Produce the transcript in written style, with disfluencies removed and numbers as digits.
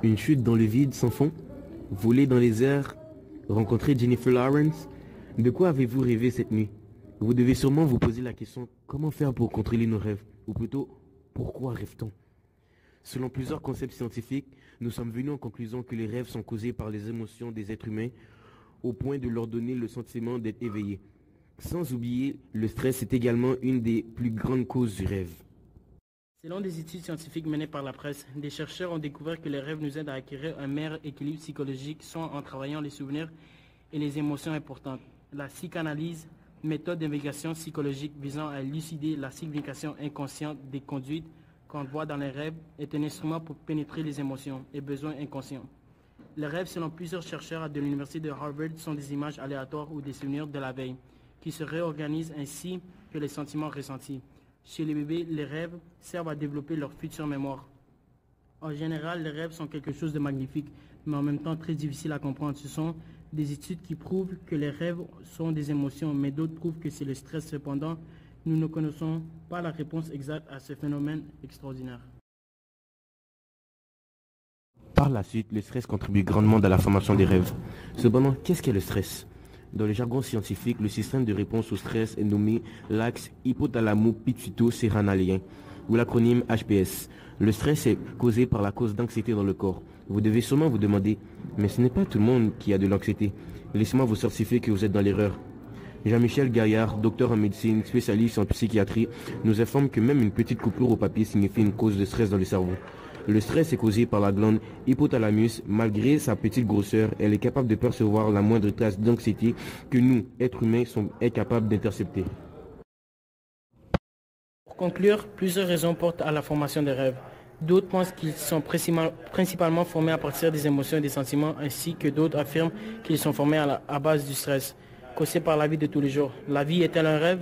Une chute dans le vide sans fond? Voler dans les airs? Rencontrer Jennifer Lawrence? De quoi avez-vous rêvé cette nuit? Vous devez sûrement vous poser la question, comment faire pour contrôler nos rêves? Ou plutôt, pourquoi rêve-t-on? Selon plusieurs concepts scientifiques, nous sommes venus en conclusion que les rêves sont causés par les émotions des êtres humains au point de leur donner le sentiment d'être éveillés. Sans oublier, le stress est également une des plus grandes causes du rêve. Selon des études scientifiques menées par la presse, des chercheurs ont découvert que les rêves nous aident à acquérir un meilleur équilibre psychologique, soit en travaillant les souvenirs et les émotions importantes. La psychanalyse, méthode d'investigation psychologique visant à élucider la signification inconsciente des conduites qu'on voit dans les rêves, est un instrument pour pénétrer les émotions et besoins inconscients. Les rêves, selon plusieurs chercheurs de l'université de Harvard, sont des images aléatoires ou des souvenirs de la veille, qui se réorganisent ainsi que les sentiments ressentis. Chez les bébés, les rêves servent à développer leur future mémoire. En général, les rêves sont quelque chose de magnifique, mais en même temps très difficile à comprendre. Ce sont des études qui prouvent que les rêves sont des émotions, mais d'autres prouvent que c'est le stress. Cependant, nous ne connaissons pas la réponse exacte à ce phénomène extraordinaire. Par la suite, le stress contribue grandement à la formation des rêves. Cependant, qu'est-ce qu'est le stress? Dans le jargon scientifique, le système de réponse au stress est nommé l'axe hypothalamo-pituito-cérébralien, ou l'acronyme HPS. Le stress est causé par la cause d'anxiété dans le corps. Vous devez sûrement vous demander, mais ce n'est pas tout le monde qui a de l'anxiété. Laissez-moi vous certifier que vous êtes dans l'erreur. Jean-Michel Gaillard, docteur en médecine, spécialiste en psychiatrie, nous informe que même une petite coupure au papier signifie une cause de stress dans le cerveau. Le stress est causé par la glande hypothalamus. Malgré sa petite grosseur, elle est capable de percevoir la moindre trace d'anxiété que nous, êtres humains, sommes incapables d'intercepter. Pour conclure, plusieurs raisons portent à la formation des rêves. D'autres pensent qu'ils sont principalement formés à partir des émotions et des sentiments, ainsi que d'autres affirment qu'ils sont formés à base du stress, causé par la vie de tous les jours. La vie est-elle un rêve?